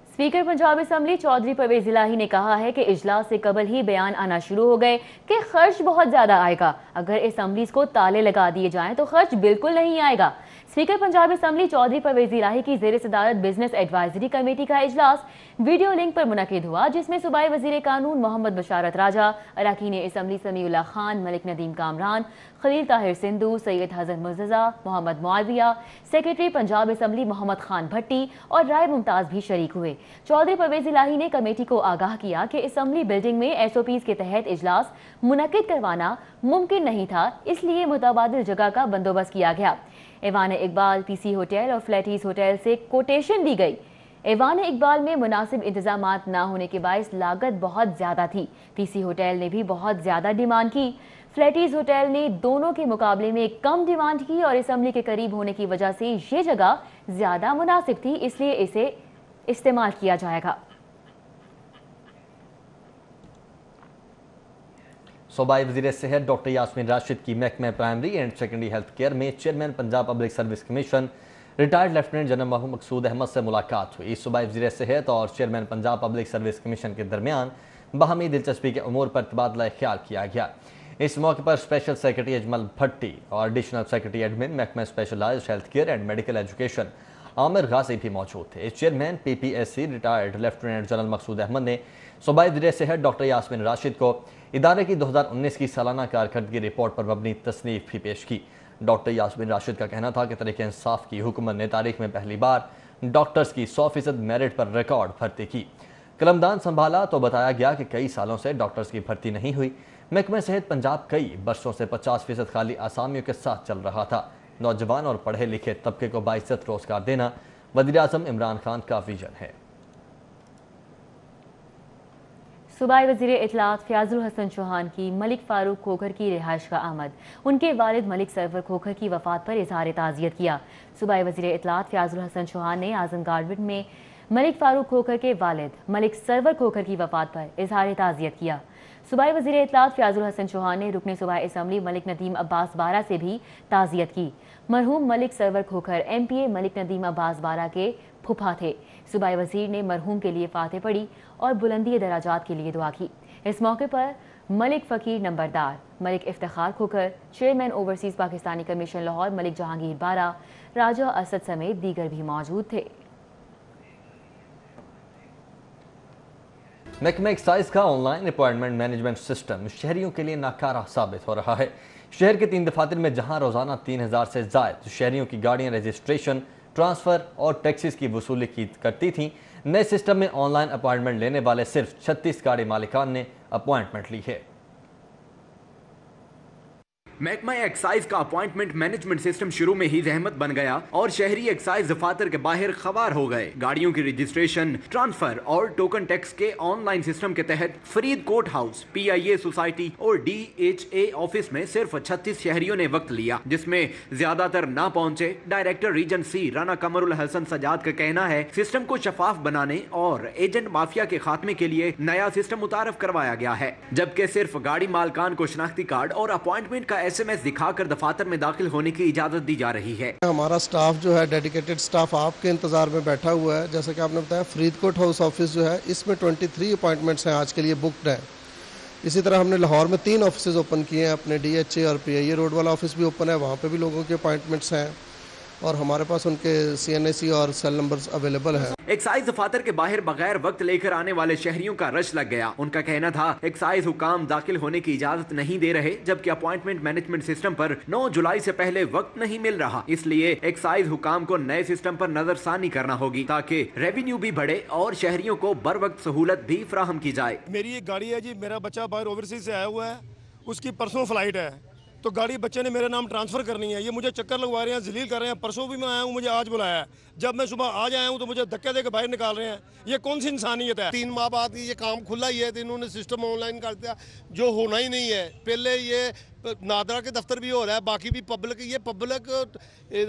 स्पीकर पंजाब असम्बली चौधरी परवेज इलाही ने कहा है कि इजलास से कबल ही बयान आना शुरू हो गए कि खर्च बहुत ज्यादा आएगा। अगर असम्बलीज को ताले लगा दिए जाएं तो खर्च बिल्कुल नहीं आएगा। स्पीकर पंजाब असम्बली चौधरी परवेज इलाही की ज़ेर सदारत बिजनेस एडवाइजरी कमेटी का इजलास वीडियो लिंक पर मुनक़िद हुआ, जिसमें सूबाई वज़ीर कानून मोहम्मद बशारत राजा, अरकान assembly Samiullah Khan, Malik Nadeem Kamran, Khalil Tahir Sindhu, Syed Hasan Murtaza, Muhammad Muawiya, secretary Punjab assembly Muhammad Khan Bhatti और राय मुमताज़ भी शरीक हुए। चौधरी परवेज इलाही ने कमेटी को आगाह किया कि असम्बली बिल्डिंग में SOPs के तहत इजलास मुनक़िद करवाना मुमकिन नहीं था, इसलिए मुतबादिल जगह का बंदोबस्त किया गया। ऐवान इकबाल, PC होटल और फ्लैटीज होटल से कोटेशन दी गई। ऐवान इकबाल में मुनासिब इंतजामात ना होने के बायस लागत बहुत ज़्यादा थी। PC होटल ने भी बहुत ज़्यादा डिमांड की। फ्लैटीज होटल ने दोनों के मुकाबले में कम डिमांड की और असम्बली के करीब होने की वजह से ये जगह ज़्यादा मुनासिब थी, इसलिए इसे इस्तेमाल किया जाएगा। सूबाई वज़ीर सेहत डॉक्टर यास्मीन राशिद की महकमा primary and secondary health care में chairman Punjab public service commission retired lieutenant general मरहूम मकसूद अहमद से मुलाकात हुई। सूबाई वज़ीर सेहत और chairman Punjab public service commission के दरमियान बाहमी दिलचस्पी के उमूर पर तबादला ख्याल किया गया। इस मौके पर स्पेशल सेक्रेटरी अजमल भट्टी और एडिशनल सेक्रेटरी एडमिन महकमा specialized health care and medical education Aamir Ghazi भी मौजूद थे। Chairman PPSC retired lieutenant general Maqsood Ahmad ने सूबाई वज़ीर सेहत डॉक्टर यास्मीन राशिद को इदारे की 2019 की सालाना कारकर्दगी रिपोर्ट पर मबनी तसनीफ भी पेश की। डॉक्टर यास्मीन राशिद का कहना था कि तहरीक इंसाफ की हुकूमत ने तारीख में पहली बार डॉक्टर्स की 100% मेरिट पर रिकॉर्ड भर्ती की। कलमदान संभाला तो बताया गया कि कई सालों से डॉक्टर्स की भर्ती नहीं हुई। महकमा सेहत पंजाब कई बरसों से 50% खाली आसामियों के साथ चल रहा था। नौजवान और पढ़े लिखे तबके को बाइज्जत रोजगार देना वज़ीर आज़म इमरान खान का विजन है। सूबाई वज़ीर इत्तलात फ़याज़ुल हसन चौहान की मलिक फ़ारूक खोखर की रिहाइश का आमद। उनके वालिद मलिक सरवर खोखर की वफ़ात पर इज़हार ताज़ियत किया। सूबाई वज़ीर इत्तलात फ़याज़ुल हसन चौहान ने आज़म गार्डन में मलिक फ़ारूक खोखर के वालिद मलिक सरवर खोखर की वफ़ात पर इज़हार ताज़ियत किया। सूबाई वज़ीर इत्तलात फ़याज़ुल हसन चौहान ने रुकन सूबाई असम्बली मलिक नदीम अब्बास बारा से भी ताज़ियत की। मरहूम मलिक सरवर खोखर MPA मलिक नदीम अब्बास बारा के फुफा थे। सूबाई वज़ीर ने मरहूम के लिए फातह पढ़ी और बुलंदी दराजात के लिए दुआ की। इस मौके पर मलिक फ़कीर नंबरदार, Malik Iftikhar Khokhar, chairman overseas Pakistani commission Lahore Malik Jahangir Bara, Raja Asad समेत दीगर भी मौजूद थे। महकमा एक्साइज का ऑनलाइन अपॉइंटमेंट मैनेजमेंट सिस्टम शहरियों के लिए नाकारा साबित हो रहा है। शहर के 3 दफातर में जहां रोजाना 3000 से ज़ायद शहरियों की गाड़ियां रजिस्ट्रेशन, ट्रांसफ़र और टैक्सीज की वसूली करती थीं, नए सिस्टम में ऑनलाइन अपॉइंटमेंट लेने वाले सिर्फ 36 गाड़ी मालिकान ने अपॉइंटमेंट ली है। महकमा एक्साइज का अपॉइंटमेंट मैनेजमेंट सिस्टम शुरू में ही जहमत बन गया और शहरी एक्साइज दफातर के बाहर खवार हो गए। गाड़ियों की रजिस्ट्रेशन, ट्रांसफर और टोकन टैक्स के ऑनलाइन सिस्टम के तहत Farid court house, PIA society और DHA ऑफिस में सिर्फ 36 शहरियों ने वक्त लिया, जिसमें ज्यादातर ना पहुंचे। Director region C Rana Qamrul Hasan Sajjad का कहना है सिस्टम को शफाफ बनाने और एजेंट माफिया के खात्मे के लिए नया सिस्टम मुतारफ करवाया गया है, जबकि सिर्फ गाड़ी मालकान को शनाख्ती कार्ड और अपॉइंटमेंट का SMS दिखाकर दफातर में दाखिल होने की इजाजत दी जा रही है। हमारा स्टाफ जो है डेडिकेटेड स्टाफ आपके इंतजार में बैठा हुआ है। जैसे कि आपने बताया फरीदकोट हाउस ऑफिस जो है इसमें 23 अपॉइंटमेंट्स हैं आज के लिए बुकड है। इसी तरह हमने लाहौर में 3 ऑफिस ओपन किए हैं, अपने DHA और PIA रोड वाला ऑफिस भी ओपन है, वहाँ पे भी लोगों के अपॉइंटमेंट्स हैं और हमारे पास उनके CNAC और सेल नंबर्स अवेलेबल हैं। एक्साइज दफातर के बाहर बगैर वक्त लेकर आने वाले शहरियों का रश लग गया। उनका कहना था एक्साइज हुकाम दाखिल होने की इजाजत नहीं दे रहे, जबकि अपॉइंटमेंट मैनेजमेंट सिस्टम पर 9 जुलाई से पहले वक्त नहीं मिल रहा। इसलिए एक्साइज हुकाम को नए सिस्टम पर नजरसानी करना होगी ताकि रेवेन्यू भी बढ़े और शहरियों को बर वक्त सहूलत भी फराहम की जाए। मेरी एक गाड़ी है जी, मेरा बच्चा बाहर ओवरसीज से आया हुआ है, उसकी परसों फ्लाइट है, तो गाड़ी बच्चे ने मेरे नाम ट्रांसफ़र करनी है। ये मुझे चक्कर लगवा रहे हैं, जलील कर रहे हैं। परसों भी मैं आया हूँ, मुझे आज बुलाया है। जब मैं सुबह आज आया हूँ तो मुझे धक्के देकर बाहर निकाल रहे हैं। ये कौन सी इंसानियत है? 3 माह बाद ये काम खुला ही है तो इन्होंने सिस्टम ऑनलाइन कर दिया, जो होना ही नहीं है। पहले ये नादरा के दफ्तर भी हो रहा है, बाकी भी पब्लिक, ये पब्लिक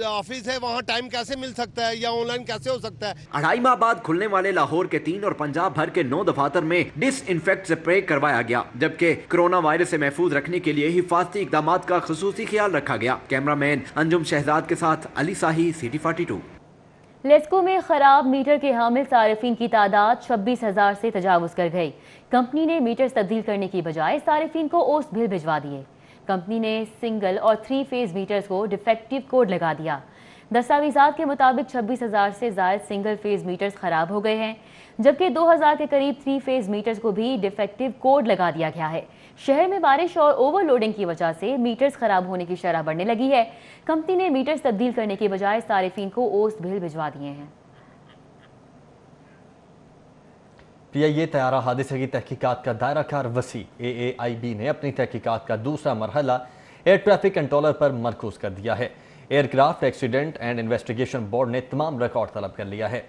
ऑफिस है, वहाँ टाइम कैसे मिल सकता है या ऑनलाइन कैसे हो सकता है? 2.5 माह बाद खुलने वाले लाहौर के 3 और पंजाब भर के 9 दफातर में डिसइंफेक्ट स्प्रे करवाया गया, जबकि कोरोना वायरस से महफूज रखने के लिए हिफाजती इकदाम का खुसूसी ख्याल रखा गया। कैमरामैन अंजुम शहजाद के साथ अली साही, सिटी 42। लेस्को में खराब मीटर के हामिल सारिफिन की तादाद 26,000 से तजावुज कर गई। कंपनी ने मीटर तब्दील करने की बजाय सारिफिन को ओस्ट बिल भिजवा दिए। कंपनी ने सिंगल और 3 फेज मीटर्स को डिफेक्टिव कोड लगा दिया। دستاویزات کے مطابق 26,000 سے زائد سنگل فیز میٹرز خراب ہو گئے ہیں، جبکہ 2,000 کے قریب 3 فیز میٹرز کو بھی ڈیفیکٹیو کوڈ لگا دیا گیا ہے۔ شہر میں بارش اور اوور لوڈنگ کی وجہ سے میٹرز خراب ہونے کی شرح بڑھنے لگی ہے۔ کمپنی نے میٹرز تبدیل کرنے کے بجائے صارفین کو اوسط بل بھجوا دیے ہیں۔ PIA طیارہ حادثے کی تحقیقات کا دائرہ کار وسیع۔ AAIB نے اپنی تحقیقات کا دوسرا مرحلہ ایئر ٹریفک کنٹرولر پر مرکوز کر دیا ہے۔ Aircraft accident and investigation board نے تمام ریکارڈ طلب کر لیا ہے۔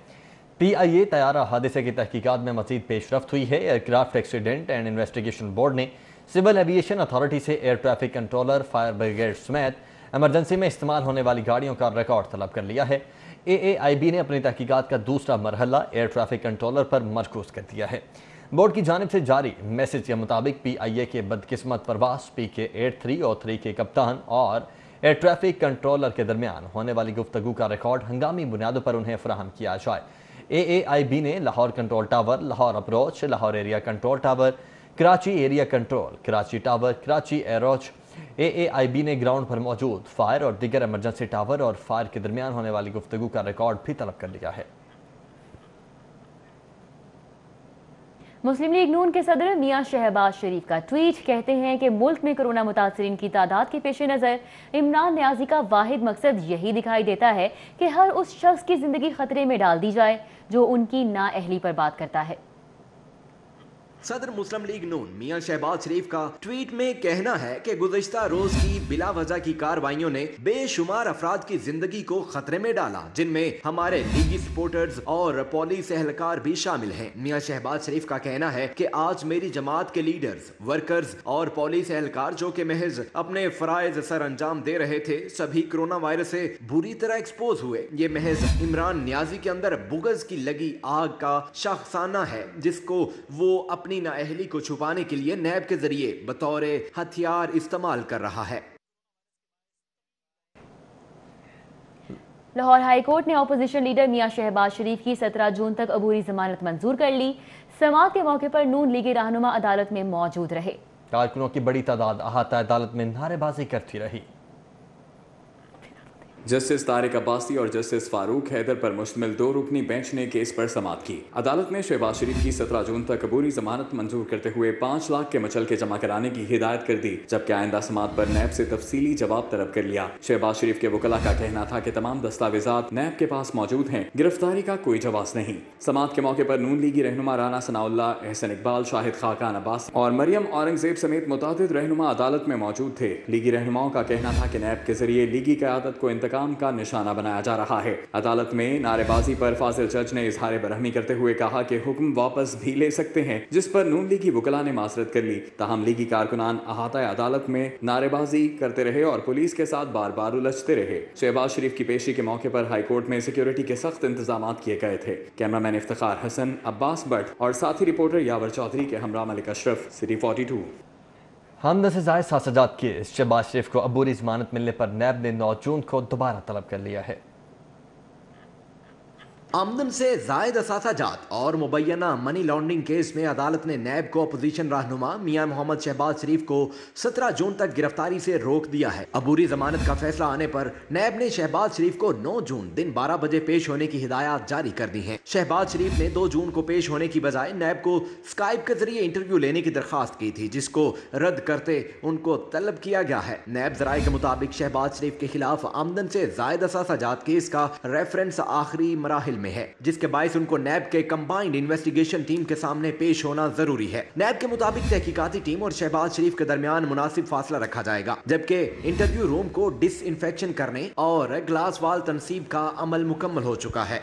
PIA طیارہ حادثے کی تحقیقات میں مزید پیش رفت ہوئی ہے۔ Aircraft accident and investigation board نے سول ایویشن اتھارٹی سے air traffic controller, fire brigade سمیت ایمرجنسی میں استعمال ہونے والی گاڑیوں کا ریکارڈ طلب کر لیا ہے۔ AAIB نے اپنی تحقیقات کا دوسرا مرحلہ ایئر ٹریفک کنٹرولر پر مرکوز کر دیا ہے۔ بورڈ کی جانب سے جاری میسج کے مطابق PIA کے بدقسمت پرواز PK-83 اور 3 کے کپتان اور ایئر ٹریفک کنٹرولر کے درمیان ہونے والی گفتگو کا ریکارڈ ہنگامی بنیادوں پر انہیں فراہم کیا جائے۔ AAIB نے Lahore control tower, Lahore approach, Lahore area control tower, Karachi area control, Karachi tower, Karachi approach. AAIB نے گراؤنڈ پر موجود فائر اور دیگر ایمرجنسی ٹاور اور فائر کے درمیان ہونے والی گفتگو کا ریکارڈ بھی طلب کر لیا ہے۔ مسلم لیگ نون کے صدر میاں شہباز شریف کا ٹویٹ کہتے ہیں کہ ملک میں کرونا متاثرین کی تعداد کے پیش نظر عمران نیازی کا واحد مقصد یہی دکھائی دیتا ہے کہ ہر اس شخص کی زندگی خطرے میں ڈال دی جائے جو ان کی نااہلی پر بات کرتا ہے۔ صدر مسلم لیگ نون میاں شہباز شریف کا ٹویٹ میں کہنا ہے کہ گزشتہ روز کی بلا وجہ کی کارروائیوں نے بے شمار افراد کی زندگی کو خطرے میں ڈالا، جن میں ہمارے لیگی سپورٹرز اور پولیس اہلکار بھی شامل ہیں۔ میاں شہباز شریف کا کہنا ہے کہ آج میری جماعت کے لیڈرز، ورکرز اور پولیس اہلکار جو کہ محض اپنے فرائض سر انجام دے رہے تھے، سبھی کرونا وائرس سے بری طرح ایکسپوز ہوئے۔ یہ محض عمران نیازی کے اندر بغض کی لگی آگ کا شاخسانہ ہے، جس کو وہ اپنی نااہلی کو چھپانے کے لیے نیب کے ذریعے بطور ہتھیار استعمال کر رہا ہے۔ لاہور ہائی کورٹ نے اپوزیشن لیڈر میاں شہباز شریف کی 17 جون تک عبوری ضمانت منظور کر لی۔ سماعت کے موقع پر نون لیگی رہنما عدالت میں موجود رہے۔ کارکنوں کی بڑی تعداد احاطہ عدالت میں نعرے بازی کرتی رہی۔ جسٹس طارق عباسی اور جسٹس فاروق حیدر پر مشتمل 2 رکنی بینچ نے کیس پر سماعت کی۔ عدالت نے شہباز شریف کی 17 جون تک عبوری ضمانت منظور کرتے ہوئے 5 لاکھ کے مچل کے جمع کرانے کی ہدایت کر دی، جبکہ آئندہ سماعت پر نیب سے تفصیلی جواب طلب کر لیا۔ شہباز شریف کے وکلاء کا کہنا تھا کہ تمام دستاویزات نیب کے پاس موجود ہیں، گرفتاری کا کوئی جواز نہیں۔ سماعت کے موقع پر نون لیگی رہنما رانا ثناء اللہ، احسن اقبال، شاہد خاقان عباس اور مریم اورنگزیب سمیت متعدد رہنما عدالت میں موجود تھے۔ لیگی رہنماؤں کا کہنا تھا کہ نیب کے ذریعے لیگی قیادت کو انتقام کا نشانہ بنایا جا رہا ہے۔ عدالت میں نعرے بازی پر فاضل جج نے اظہار برہمی کرتے ہوئے کہا کہ حکم واپس بھی لے سکتے ہیں، جس پر نون لیگی وکلاء نے معذرت کر لی۔ تاہم لیگی کارکنان احاطہ عدالت میں نعرے بازی کرتے رہے اور پولیس کے ساتھ بار بار الجھتے رہے۔ شہباز شریف کی پیشی کے موقع پر ہائی کورٹ میں سیکیورٹی کے سخت انتظامات کیے گئے تھے۔ کیمرہ مین افتخار حسن، عباس بٹ اور ساتھی رپورٹر یاور چودھری کے ہمراہ ملک اشرف، سٹی 42۔ حمد سے زائد ساسجات کیس، شہباز شریف کو عبوری ضمانت ملنے پر نیب نے 9 جون کو دوبارہ طلب کر لیا ہے۔ آمدن سے زائد اثاثہ جات اور مبینہ منی لانڈرنگ کیس میں عدالت نے نیب کو اپوزیشن رہنما میاں محمد شہباز شریف کو 17 جون تک گرفتاری سے روک دیا ہے۔ عبوری ضمانت کا فیصلہ آنے پر نیب نے شہباز شریف کو 9 جون دن 12 بجے پیش ہونے کی ہدایات جاری کر دی ہیں۔ شہباز شریف نے 2 جون کو پیش ہونے کی بجائے نیب کو اسکائپ کے ذریعے انٹرویو لینے کی درخواست کی تھی، جس کو رد کرتے ان کو طلب کیا گیا ہے۔ نیب ذرائع کے مطابق شہباز شریف کے خلاف آمدن سے زائد اثاثہ جات کیس کا ریفرنس آخری مراحل میں ہے، جس کے باعث ان کو نیب کے کمبائنڈ انویسٹیگیشن ٹیم کے سامنے پیش ہونا ضروری ہے۔ نیب کے مطابق تحقیقاتی ٹیم اور شہباز شریف کے درمیان مناسب فاصلہ رکھا جائے گا، جبکہ انٹرویو روم کو ڈس انفیکشن کرنے اور گلاس وال تنصیب کا عمل مکمل ہو چکا ہے۔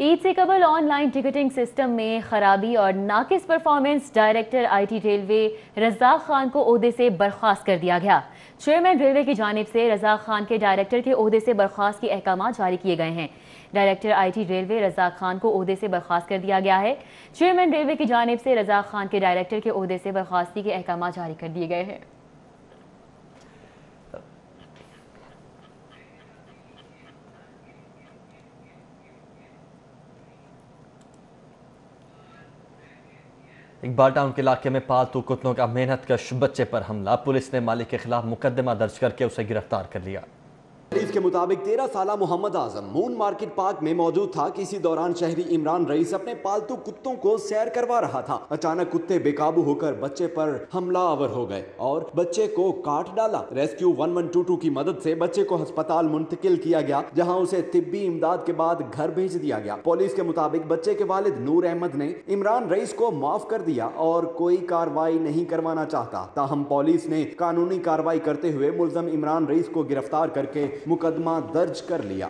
عید سے قبل آن لائن ٹکٹنگ سسٹم میں خرابی اور ناقص پرفارمنس، ڈائریکٹر IT ریلوے رزاق خان کو عہدے سے برخاست کر دیا گیا۔ چیئرمین ریلوے کی جانب سے رزاق خان کے ڈائریکٹر کے عہدے سے برخاست کے احکامات جاری کیے گئے ہیں۔ ڈائریکٹر IT ریلوے رزاق خان کو عہدے سے برخاست کر دیا گیا ہے۔ چیئرمین ریلوے کی جانب سے رزاق خان کے ڈائریکٹر کے عہدے سے برخاستی کے احکامات جاری کر دیے گئے ہیں۔ اقبال ٹاؤن کے علاقے میں پالتو کتوں کا محنت کش بچے پر حملہ، پولیس نے مالک کے خلاف مقدمہ درج کر کے اسے گرفتار کر لیا۔ پولیس के मुताबिक 13 साला Mohammad Azam moon market park में मौजूद था कि इसी दौरान शहरी इमरान रईस अपने पालतू कुत्तों को सैर करवा रहा था। अचानक कुत्ते बेकाबू होकर बच्चे पर हमलावर हो गए और बच्चे को काट डाला। रेस्क्यू 1122 की मदद से बच्चे को अस्पताल मुंतकिल किया गया, जहां उसे तिब्बी इमदाद के बाद घर भेज दिया गया। पुलिस के मुताबिक बच्चे के वालिद नूर अहमद ने इमरान रईस को माफ कर दिया और कोई कार्रवाई नहीं करवाना चाहता। ताहम पुलिस ने कानूनी कार्रवाई करते हुए मुल्ज़म इमरान रईस को गिरफ्तार करके मुकदमा दर्ज कर लिया।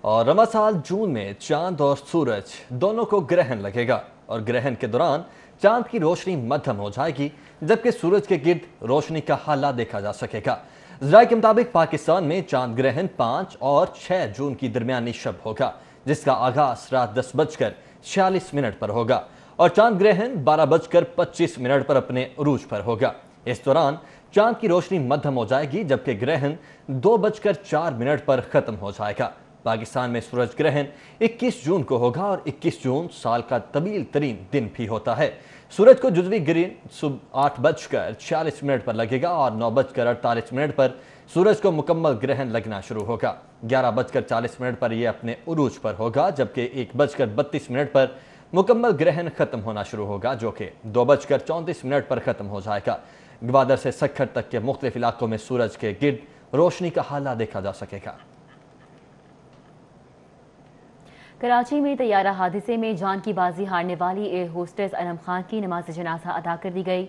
और रवा साल जून में चांद और सूरज दोनों को ग्रहण लगेगा और ग्रहण के दौरान चांद की रोशनी मध्यम हो जाएगी, जबकि सूरज के गिर्द रोशनी का हाला देखा जा सकेगा। ज़राए के मुताबिक पाकिस्तान में चांद ग्रहण 5 और 6 जून की दरमियानी शब होगा, जिसका आगाज रात 10:46 पर होगा और चांद ग्रहण 12:25 पर अपने उरूज पर होगा। इस दौरान चांद की रोशनी मध्यम हो जाएगी, जबकि ग्रहण 2:04 पर खत्म हो जाएगा। पाकिस्तान में सूरज ग्रहण 21 जून को होगा और 21 जून साल का तवील तरीन दिन भी होता है। सूरज को जुज़वी ग्रहण सुबह 8:46 पर लगेगा और 9:48 पर सूरज को मुकम्मल ग्रहण लगना शुरू होगा। 11:40 पर यह अपने उरूज पर होगा, जबकि 1:32 पर मुकम्मल ग्रहण खत्म होना शुरू होगा, जो कि 2:34 पर खत्म हो जाएगा। ग्वादर से सखर तक के मुख्तलिफ इलाकों में सूरज के गिर्द रोशनी का हाला देखा जा सकेगा। कराची में तैयारा हादसे में जान की बाजी हारने वाली एयर होस्टेस अनम खान की नमाज जनाजा अदा कर दी गई।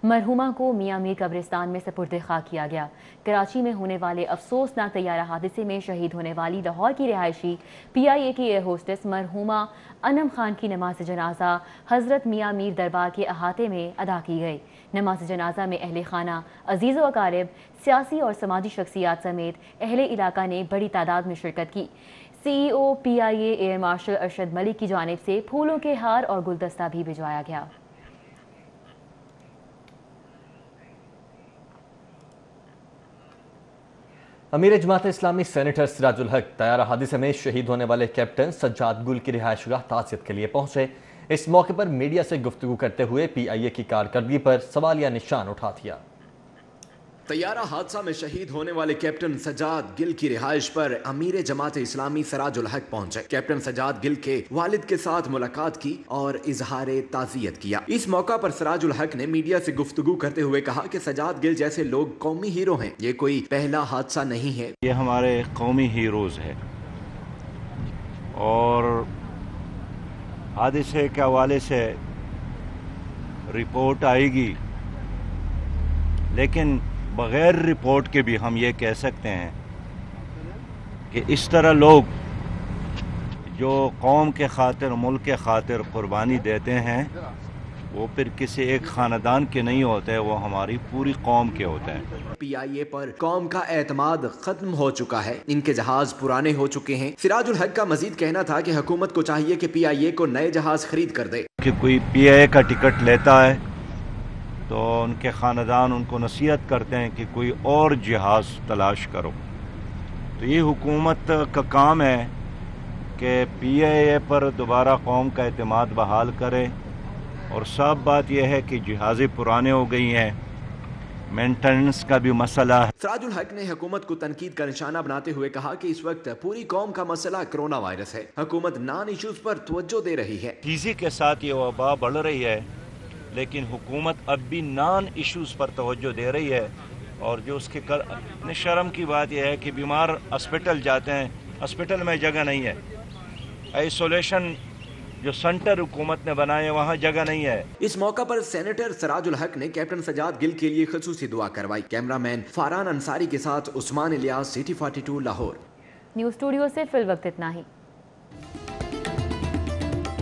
मरहुमा को मियां मीर कब्रिस्तान में सपुर्द खाक किया गया। कराची में होने वाले अफसोसनाक तैयारा हादसे में शहीद होने वाली लाहौर की रिहायशी PIA की एयर होस्टेस मरहुमा अनम खान की नमाज जनाजा हज़रत मियां मीर दरबार के अहाते में अदा की गई। नमाज जनाजा में अहले खाना, अजीज़ व अकारिब, सियासी और समाजी शख्सियात समेत अहले इलाका ने बड़ी तादाद में शिरकत की। CEO PIA air marshal Arshad Malik की जानिब से फूलों के हार और गुलदस्ता भी भिजवाया गया। अमीर जमात इस्लामी सेनेटर सिराजुल हक तैयारा हादसे में शहीद होने वाले कैप्टन सज्जाद गुल की रिहायशगाह ताज़ियत के लिए पहुंचे। इस मौके पर मीडिया से गुफ्तगू करते हुए PIA की कारकर्दगी पर सवालिया निशान उठा दिया। तैयारा हादसा में शहीद होने वाले कैप्टन सज्जाद गिल की रिहाइश पर अमीर जमात इस्लामी सिराजुल हक पहुंचे। कैप्टन सज्जाद गिल के वालिद के साथ मुलाकात की और इजहार ताज़ियत किया। इस मौका पर सिराजुल हक ने मीडिया से गुफ्तगू करते हुए कहा कि सज्जाद गिल जैसे लोग कौमी हीरो हैं, ये कोई पहला हादसा नहीं है। ये हमारे कौमी हीरोज है और हादसे के हवाले से रिपोर्ट आएगी, लेकिन बग़ैर रिपोर्ट के भी हम ये कह सकते हैं कि इस तरह लोग जो कौम के खातिर, मुल्क के खातिर कुर्बानी देते हैं, वो फिर किसी एक ख़ानदान के नहीं होते, वो हमारी पूरी कौम के होते हैं। PIA पर कौम का एतमाद खत्म हो चुका है, इनके जहाज पुराने हो चुके हैं। सिराजुल हक का मजीद कहना था कि हुकूमत को चाहिए कि PIA को नए जहाज खरीद कर दे। कि कोई PIA का टिकट लेता है तो उनके ख़ानदान उनको नसीहत करते हैं कि कोई और जहाज़ तलाश करो। तो ये हुकूमत का काम है कि PIA पर दोबारा कौम का एतमाद बहाल करे। और सब बात यह है कि जहाज़ें पुराने हो गई हैं, मेंटेनेंस का भी मसला है। सिराजुल हक ने हुकूमत को तनकीद का निशाना बनाते हुए कहा कि इस वक्त पूरी कौम का मसला कोरोना वायरस है। हुकूमत नॉन इश्यूज पर तवज्जो दे रही है। तेज़ी के साथ ये वबा बढ़ रही है, लेकिन हुकूमत अब भी नॉन इश्यूज़ पर तवज्जो दे रही है। और जो उसके अपने शर्म की बात यह है कि बीमार हॉस्पिटल जाते हैं, हॉस्पिटल में जगह नहीं है। आइसोलेशन जो सेंटर हुकूमत ने बनाए वहाँ जगह नहीं है। इस मौका पर सेनेटर सिराजुल हक ने कैप्टन सज्जाद गिल के लिए खुसूसी दुआ करवाई। कैमरामैन फारहान अंसारी के साथ Usman Ilyas, City 42 Lahore. News studio से फिल वक्त इतना ही।